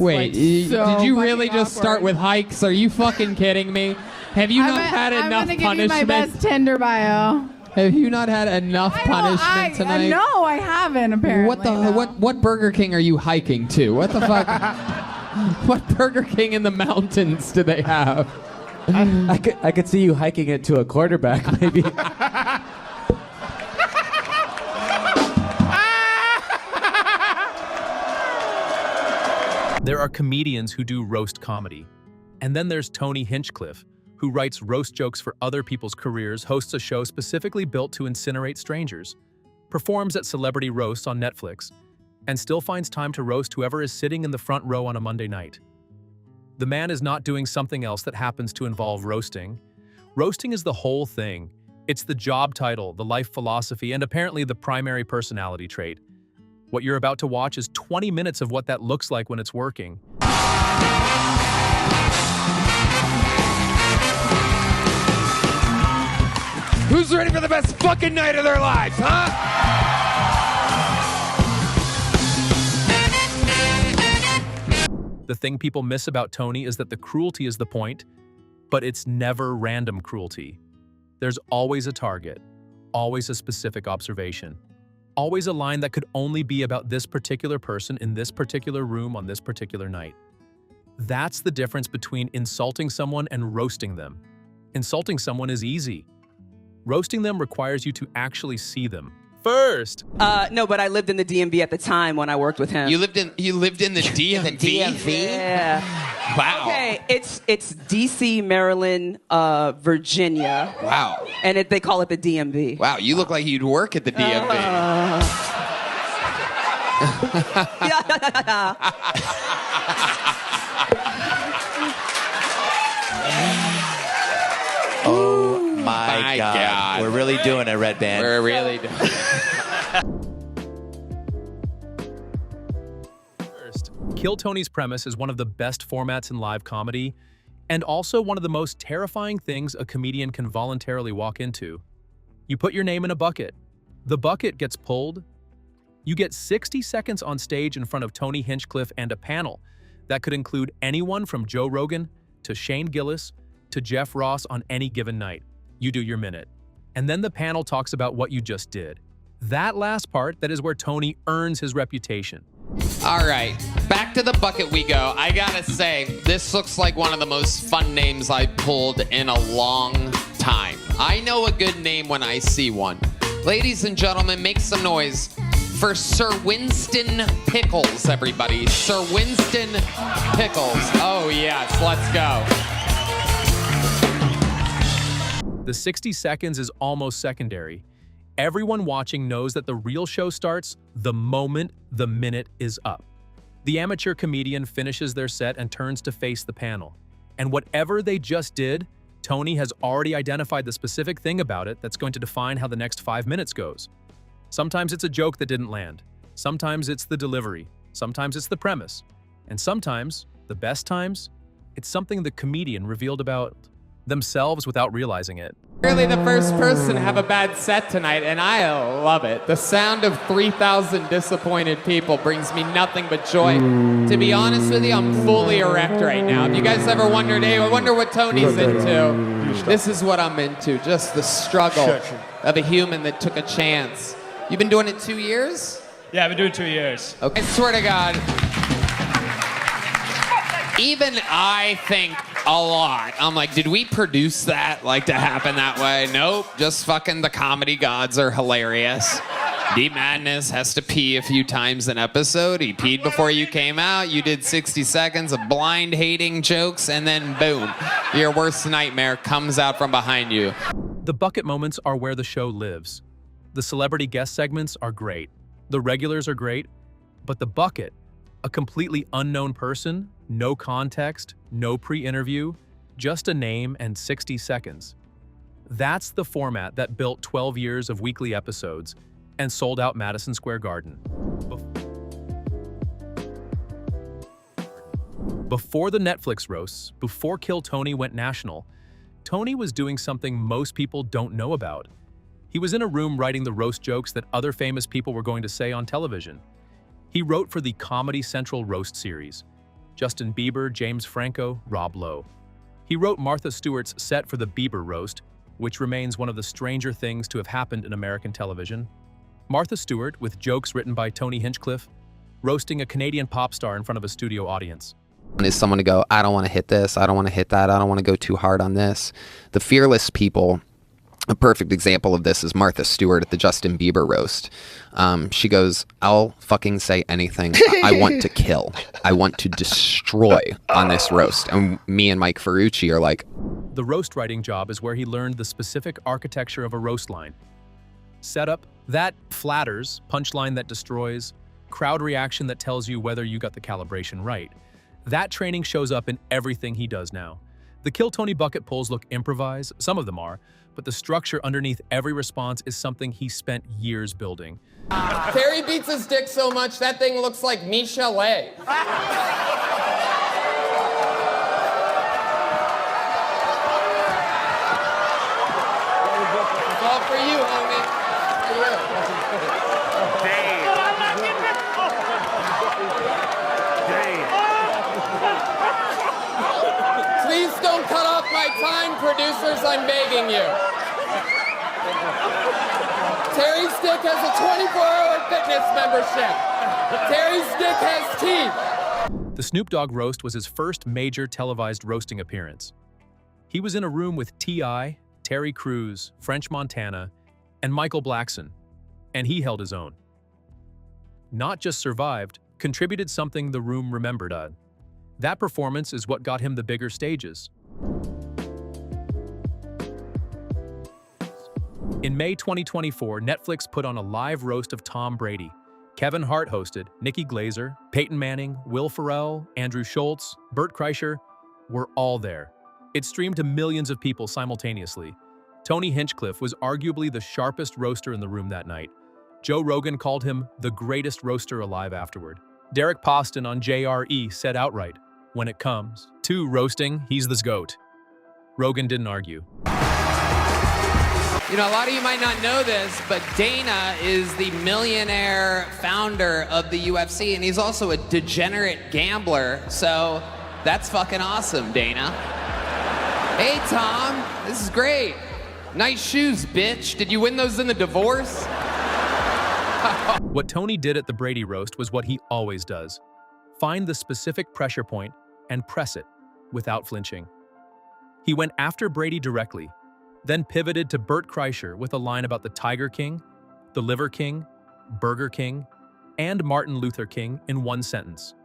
Wait, did you really just start with hikes? Are you fucking kidding me? Have you not had enough punishment? I'm gonna give you my best Tinder bio. Have you not had enough punishment tonight? No, I haven't, apparently. What Burger King are you hiking to? What the fuck? What Burger King in the mountains do they have? I could see you hiking it to a quarterback, maybe. There are comedians who do roast comedy. And then there's Tony Hinchcliffe, who writes roast jokes for other people's careers, hosts a show specifically built to incinerate strangers, performs at celebrity roasts on Netflix, and still finds time to roast whoever is sitting in the front row on a Monday night. The man is not doing something else that happens to involve roasting. Roasting is the whole thing. It's the job title, the life philosophy, and apparently the primary personality trait. What you're about to watch is 20 minutes of what that looks like when it's working. Who's ready for the best fucking night of their lives, huh? The thing people miss about Tony is that the cruelty is the point, but it's never random cruelty. There's always a target, always a specific observation, always a line that could only be about this particular person in this particular room on this particular night. That's the difference between insulting someone and roasting them. Insulting someone is easy. Roasting them requires you to actually see them first. No, but I lived in the DMV at the time when I worked with him. You lived in the DMV? The DMV? Yeah. Wow. Okay, it's DC, Maryland, Virginia. Wow. And they call it the DMV. Wow, you look like you'd work at the DMV. Oh my God. We're really doing it, Red Band. We're really doing it. First, Kill Tony's premise is one of the best formats in live comedy, and also one of the most terrifying things a comedian can voluntarily walk into. You put your name in a bucket. The bucket gets pulled. You get 60 seconds on stage in front of Tony Hinchcliffe and a panel that could include anyone from Joe Rogan to Shane Gillis to Jeff Ross on any given night. You do your minute. And then the panel talks about what you just did. That last part, that is where Tony earns his reputation. All right, back to the bucket we go. I gotta say, this looks like one of the most fun names I've pulled in a long time. I know a good name when I see one. Ladies and gentlemen, make some noise for Sir Winston Pickles, everybody. Sir Winston Pickles. Oh yes, let's go. The 60 seconds is almost secondary. Everyone watching knows that the real show starts the moment the minute is up. The amateur comedian finishes their set and turns to face the panel. And whatever they just did, Tony has already identified the specific thing about it that's going to define how the next 5 minutes goes. Sometimes it's a joke that didn't land. Sometimes it's the delivery. Sometimes it's the premise. And sometimes, the best times, it's something the comedian revealed about themselves without realizing it. Really the first person to have a bad set tonight, and I love it. The sound of 3,000 disappointed people brings me nothing but joy. To be honest with you, I'm fully erect right now. If you guys ever wondered, hey, I wonder what Tony's into, this is what I'm into, just the struggle of a human that took a chance. You've been doing it 2 years? Yeah, I've been doing 2 years. Okay. I swear to God, even I think a lot. I'm like, did we produce that, like, to happen that way? Nope, just fucking the comedy gods are hilarious. D Madness has to pee a few times an episode. He peed before you came out. You did 60 seconds of blind hating jokes, and then boom, your worst nightmare comes out from behind you. The bucket moments are where the show lives. The celebrity guest segments are great. The regulars are great. But the bucket, a completely unknown person, no context, no pre-interview, just a name and 60 seconds. That's the format that built 12 years of weekly episodes and sold out Madison Square Garden. Before the Netflix roasts, before Kill Tony went national, Tony was doing something most people don't know about. He was in a room writing the roast jokes that other famous people were going to say on television. He wrote for the Comedy Central roast series. Justin Bieber, James Franco, Rob Lowe. He wrote Martha Stewart's set for the Bieber roast, which remains one of the stranger things to have happened in American television. Martha Stewart, with jokes written by Tony Hinchcliffe, roasting a Canadian pop star in front of a studio audience. Is someone to go, I don't want to hit this, I don't want to hit that, I don't want to go too hard on this. The fearless people, a perfect example of this is Martha Stewart at the Justin Bieber roast. She goes, I'll fucking say anything. I want to kill. I want to destroy on this roast. And me and Mike Ferrucci are like... The roast writing job is where he learned the specific architecture of a roast line. Setup that flatters, punchline that destroys, crowd reaction that tells you whether you got the calibration right. That training shows up in everything he does now. The Kill Tony bucket pulls look improvised, some of them are, but the structure underneath every response is something he spent years building. Terry beats his dick so much, that thing looks like Michelet. It's all for you, homie. For you. Please don't cut off my time, producers, I'm begging you. Terry's dick has a 24-hour fitness membership. Terry's dick has teeth. The Snoop Dogg roast was his first major televised roasting appearance. He was in a room with T.I., Terry Crews, French Montana, and Michael Blackson, and he held his own. Not just survived, contributed something the room remembered. That performance is what got him the bigger stages. In May 2024, Netflix put on a live roast of Tom Brady. Kevin Hart hosted, Nikki Glaser, Peyton Manning, Will Ferrell, Andrew Schultz, Bert Kreischer were all there. It streamed to millions of people simultaneously. Tony Hinchcliffe was arguably the sharpest roaster in the room that night. Joe Rogan called him the greatest roaster alive afterward. Derek Poston on JRE said outright, when it comes to roasting, he's the GOAT. Rogan didn't argue. You know, a lot of you might not know this, but Dana is the millionaire founder of the UFC, and he's also a degenerate gambler, so that's fucking awesome, Dana. Hey, Tom, this is great. Nice shoes, bitch. Did you win those in the divorce? What Tony did at the Brady roast was what he always does. Find the specific pressure point and press it without flinching. He went after Brady directly, then pivoted to Bert Kreischer with a line about the Tiger King, the Liver King, Burger King, and Martin Luther King in one sentence.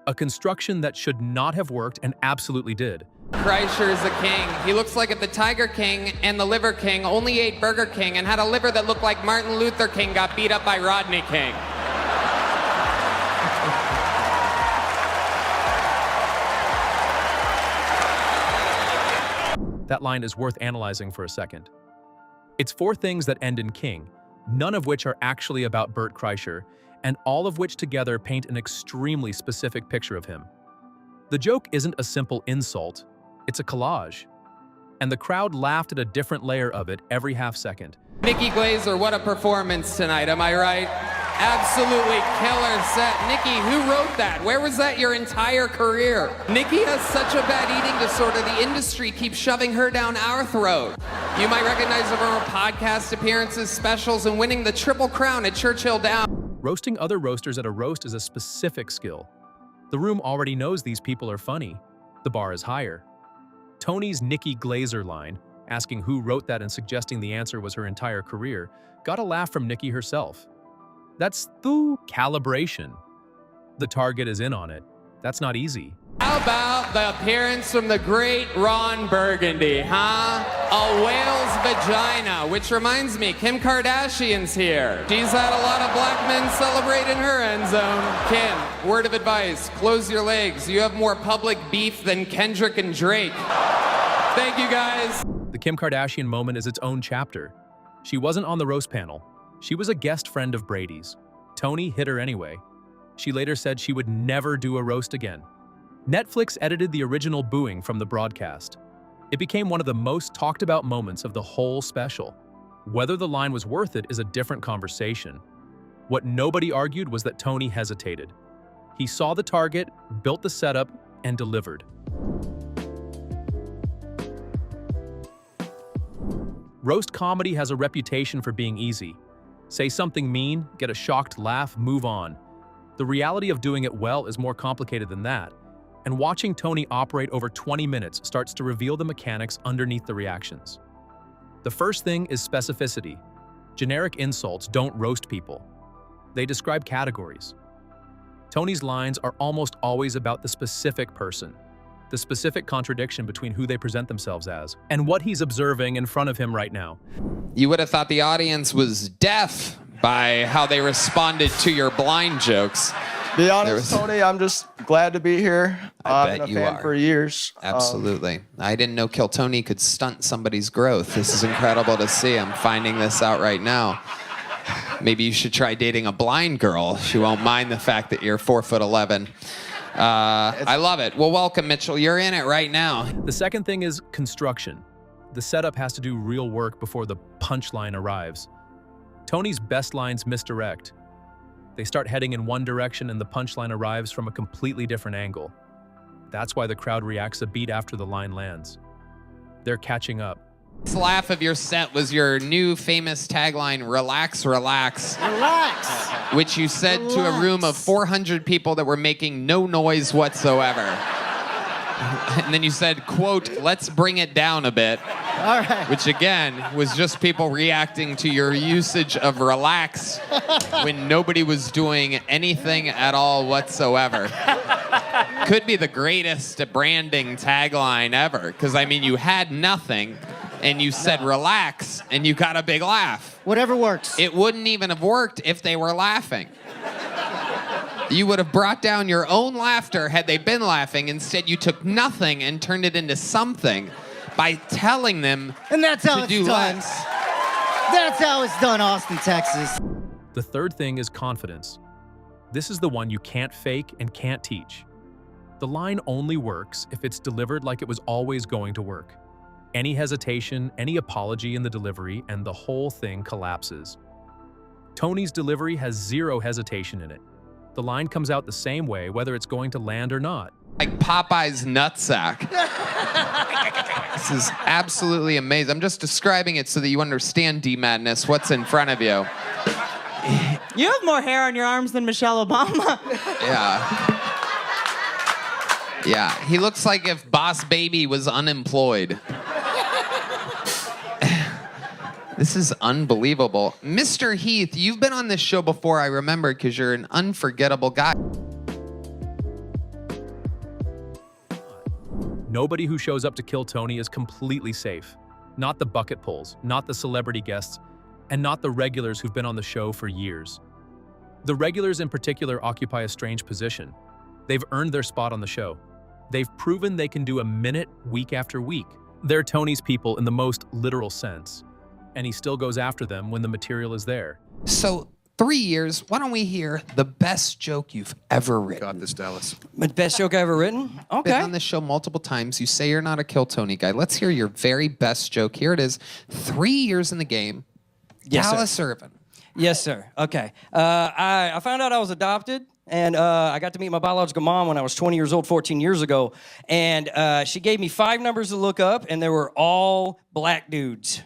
A construction that should not have worked and absolutely did. Kreischer is a king. He looks like if the Tiger King and the Liver King only ate Burger King and had a liver that looked like Martin Luther King got beat up by Rodney King. That line is worth analyzing for a second. It's 4 things that end in King, none of which are actually about Bert Kreischer, and all of which together paint an extremely specific picture of him. The joke isn't a simple insult, it's a collage. And the crowd laughed at a different layer of it every half second. Nikki Glaser, what a performance tonight, am I right? Absolutely killer set. Nikki, who wrote that? Where was that your entire career? Nikki has such a bad eating disorder, the industry keeps shoving her down our throat. You might recognize her from her podcast appearances, specials, and winning the Triple Crown at Churchill Downs. Roasting other roasters at a roast is a specific skill. The room already knows these people are funny. The bar is higher. Tony's Nikki Glaser line, asking who wrote that and suggesting the answer was her entire career, got a laugh from Nikki herself. That's the calibration. The target is in on it. That's not easy. How about the appearance from the great Ron Burgundy, huh? A whale's vagina, which reminds me, Kim Kardashian's here. She's had a lot of black men celebrate in her end zone. Kim, word of advice, close your legs. You have more public beef than Kendrick and Drake. Thank you, guys. The Kim Kardashian moment is its own chapter. She wasn't on the roast panel. She was a guest friend of Brady's. Tony hit her anyway. She later said she would never do a roast again. Netflix edited the original booing from the broadcast. It became one of the most talked about moments of the whole special. Whether the line was worth it is a different conversation. What nobody argued was that Tony hesitated. He saw the target, built the setup, and delivered. Roast comedy has a reputation for being easy. Say something mean, get a shocked laugh, move on. The reality of doing it well is more complicated than that, and watching Tony operate over 20 minutes starts to reveal the mechanics underneath the reactions. The first thing is specificity. Generic insults don't roast people. They describe categories. Tony's lines are almost always about the specific person, the specific contradiction between who they present themselves as, and what he's observing in front of him right now. You would have thought the audience was deaf by how they responded to your blind jokes. Be honest, Tony, I'm just glad to be here. I I've bet been you a fan are. for years. Absolutely. I didn't know Kill Tony could stunt somebody's growth. This is incredible to see. I'm finding this out right now. Maybe you should try dating a blind girl. She won't mind the fact that you're 4'11". I love it. Well, welcome, Mitchell. You're in it right now. The second thing is construction. The setup has to do real work before the punchline arrives. Tony's best lines misdirect. They start heading in one direction and the punchline arrives from a completely different angle. That's why the crowd reacts a beat after the line lands. They're catching up. This laugh of your set was your new famous tagline, relax, relax. Relax. Which you said to a room of 400 people that were making no noise whatsoever. And then you said, quote, let's bring it down a bit. All right. Which again was just people reacting to your usage of relax when nobody was doing anything at all whatsoever. Could be the greatest branding tagline ever. Because I mean, you had nothing and you said relax and you got a big laugh. Whatever works. It wouldn't even have worked if they were laughing. You would have brought down your own laughter had they been laughing. Instead, you took nothing and turned it into something by telling them And that's how to it's do done. less. That's how it's done, Austin, Texas. The third thing is confidence. This is the one you can't fake and can't teach. The line only works if it's delivered like it was always going to work. Any hesitation, any apology in the delivery, and the whole thing collapses. Tony's delivery has zero hesitation in it. The line comes out the same way whether it's going to land or not. Like Popeye's nutsack. This is absolutely amazing. I'm just describing it so that you understand D-Madness, what's in front of you. You have more hair on your arms than Michelle Obama. Yeah. Yeah, he looks like if Boss Baby was unemployed. This is unbelievable. Mr. Heath, you've been on this show before, I remember, because you're an unforgettable guy. Nobody who shows up to kill Tony is completely safe. Not the bucket pulls, not the celebrity guests, and not the regulars who've been on the show for years. The regulars in particular occupy a strange position. They've earned their spot on the show. They've proven they can do a minute week after week. They're Tony's people in the most literal sense. And he still goes after them when the material is there. So, 3 years, why don't we hear the best joke you've ever written? Got this, Dallas. My best joke I ever written? Okay. Been on this show multiple times. You say you're not a Kill Tony guy. Let's hear your very best joke. Here it is. 3 years in the game. Yes, Dallas Irvin. Yes, sir. Okay. I found out I was adopted, and I got to meet my biological mom when I was 20 years old, 14 years ago. And she gave me 5 numbers to look up, and they were all black dudes.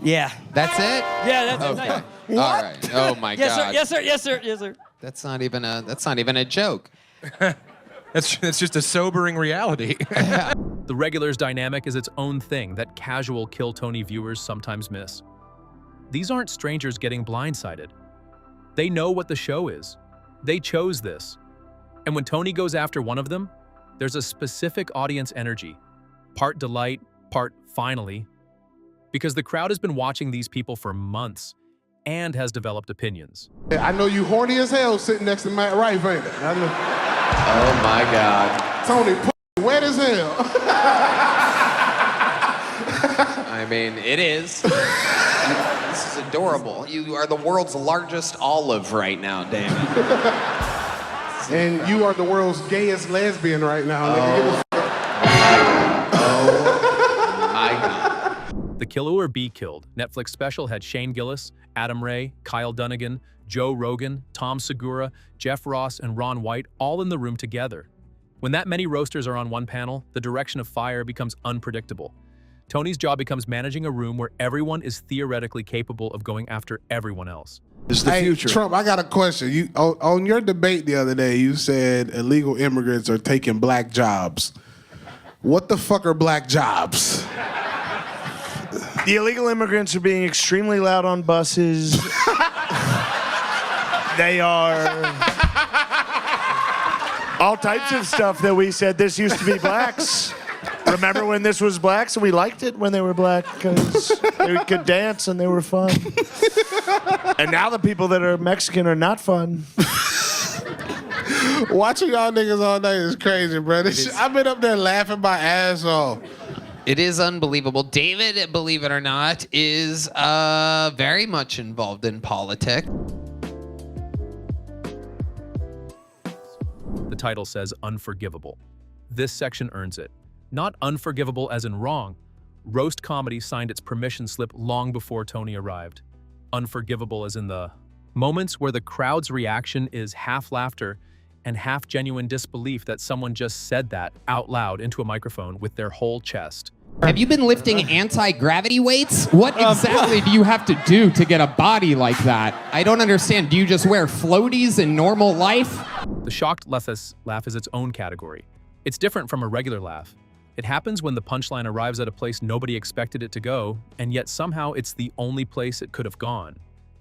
Yeah. That's it? Yeah, that's Okay. it. All right. Oh my Yes, sir. God. Yes, sir. Yes, sir. Yes, sir. That's not even a joke. That's just a sobering reality. The regulars dynamic is its own thing that casual Kill Tony viewers sometimes miss. These aren't strangers getting blindsided. They know what the show is. They chose this. And when Tony goes after one of them, there's a specific audience energy. Part delight, part finally. Because the crowd has been watching these people for months and has developed opinions. I know you horny as hell sitting next to Matt Rife, ain't it? I know. Oh my God. Tony, wet as hell. I mean, it is. This is adorable. You are the world's largest olive right now, damn it. And you are the world's gayest lesbian right now. Nigga. My God. The Kill or Be Killed Netflix special had Shane Gillis, Adam Ray, Kyle Dunnigan, Joe Rogan, Tom Segura, Jeff Ross, and Ron White all in the room together. When that many roasters are on one panel, the direction of fire becomes unpredictable. Tony's job becomes managing a room where everyone is theoretically capable of going after everyone else. It's the future. Trump, I got a question. You on your debate the other day, you said illegal immigrants are taking black jobs. What the fuck are black jobs? The illegal immigrants are being extremely loud on buses. They are all types of stuff that we said this used to be blacks. Remember when this was blacks and we liked it when they were black because they could dance and they were fun. And now the people that are Mexican are not fun. Watching y'all niggas all night is crazy, bro. I've been up there laughing my ass off. It is unbelievable. David, believe it or not, is very much involved in politics. The title says Unforgivable. This section earns it. Not unforgivable as in wrong. Roast Comedy signed its permission slip long before Tony arrived. Unforgivable as in the moments where the crowd's reaction is half laughter and half genuine disbelief that someone just said that out loud into a microphone with their whole chest. Have you been lifting anti-gravity weights? What exactly do you have to do to get a body like that? I don't understand. Do you just wear floaties in normal life? The shocked laugh is its own category. It's different from a regular laugh. It happens when the punchline arrives at a place nobody expected it to go, and yet somehow it's the only place it could have gone.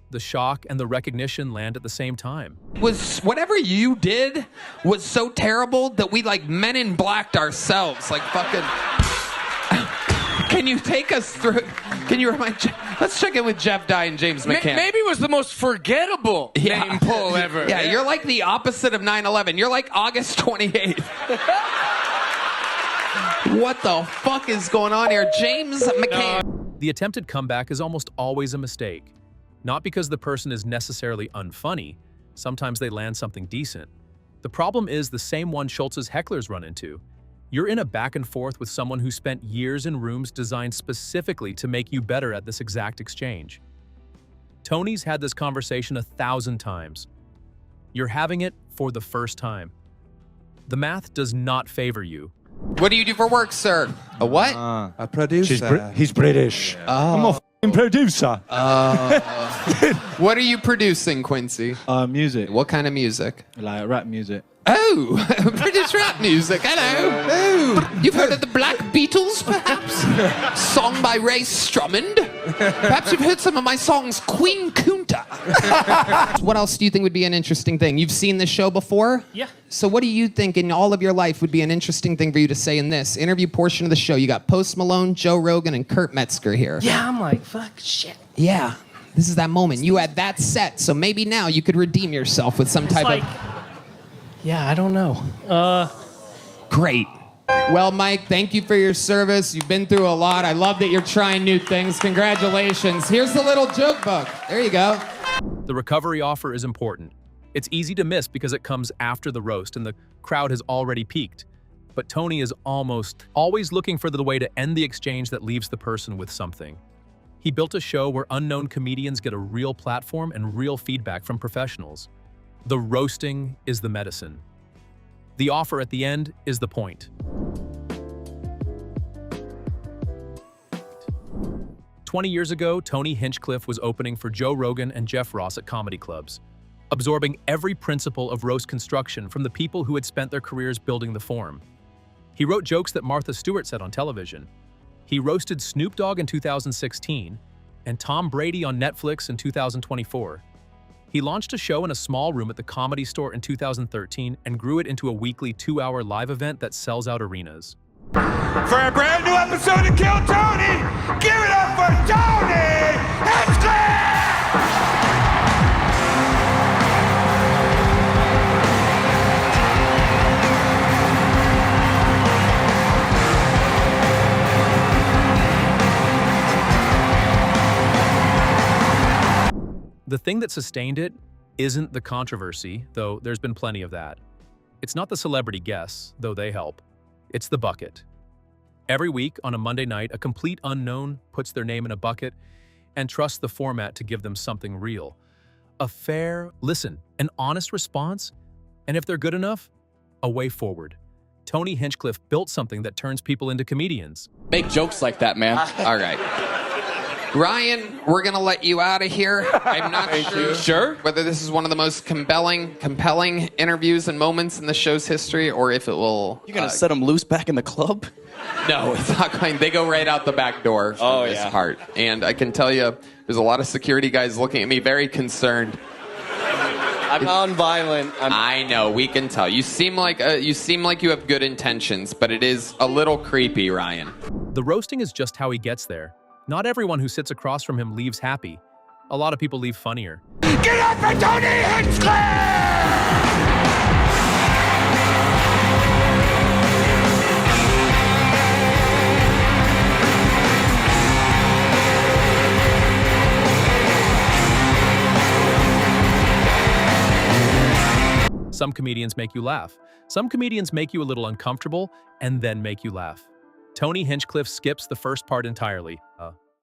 The shock and the recognition land at the same time. Was whatever you did was so terrible that we like Men in Blacked ourselves, like fucking. Can you take us through? Can you remind? Let's check in with Jeff Dye and James McCann. Maybe it was the most forgettable name pull ever. Yeah, you're like the opposite of 9/11. You're like August 28th. What the fuck is going on here? James McCann. The attempted comeback is almost always a mistake. Not because the person is necessarily unfunny. Sometimes they land something decent. The problem is the same one Schultz's hecklers run into. You're in a back and forth with someone who spent years in rooms designed specifically to make you better at this exact exchange. Tony's had this conversation 1,000 times. You're having it for the first time. The math does not favor you. What do you do for work, sir? A what? A producer. He's British. I'm a f***ing producer. What are you producing, Quincy? Music. What kind of music? Like rap music. Oh, British rap music. Hello. Oh. You've heard of the Black Beatles, perhaps? Song by Ray Strummond? Perhaps you've heard some of my songs, Queen Kunta. What else do you think would be an interesting thing? You've seen this show before? Yeah. So what do you think in all of your life would be an interesting thing for you to say in this interview portion of the show? You got Post Malone, Joe Rogan, and Kurt Metzger here. Yeah, I'm like, fuck, shit. Yeah. This is that moment. You had that set, so maybe now you could redeem yourself with some type of... Yeah, I don't know. Great. Well, Mike, thank you for your service. You've been through a lot. I love that you're trying new things. Congratulations. Here's the little joke book. There you go. The recovery offer is important. It's easy to miss because it comes after the roast and the crowd has already peaked. But Tony is almost always looking for the way to end the exchange that leaves the person with something. He built a show where unknown comedians get a real platform and real feedback from professionals. The roasting is the medicine. The offer at the end is the point. 20 years ago, Tony Hinchcliffe was opening for Joe Rogan and Jeff Ross at comedy clubs, absorbing every principle of roast construction from the people who had spent their careers building the form. He wrote jokes that Martha Stewart said on television. He roasted Snoop Dogg in 2016 and Tom Brady on Netflix in 2024. He launched a show in a small room at the Comedy Store in 2013 and grew it into a weekly 2-hour live event that sells out arenas. For a brand new episode of Kill Tony, give it up for Tony Hinchcliffe! The thing that sustained it isn't the controversy, though there's been plenty of that. It's not the celebrity guests, though they help. It's the bucket. Every week on a Monday night, a complete unknown puts their name in a bucket and trusts the format to give them something real. a fair, an honest response, and if they're good enough, a way forward. Tony Hinchcliffe built something that turns people into comedians. Make jokes like that, man. All right. Ryan, we're going to let you out of here. I'm not sure whether this is one of the most compelling interviews and moments in the show's history, or if it will... You're going to set them loose back in the club? No, it's not going. They go right out the back door from this part. And I can tell you, there's a lot of security guys looking at me very concerned. I'm nonviolent. I know, we can tell. You seem like you have good intentions, but it is a little creepy, Ryan. The roasting is just how he gets there. Not everyone who sits across from him leaves happy. A lot of people leave funnier. Get up for Tony Hinchcliffe! Some comedians make you laugh. Some comedians make you a little uncomfortable and then make you laugh. Tony Hinchcliffe skips the first part entirely.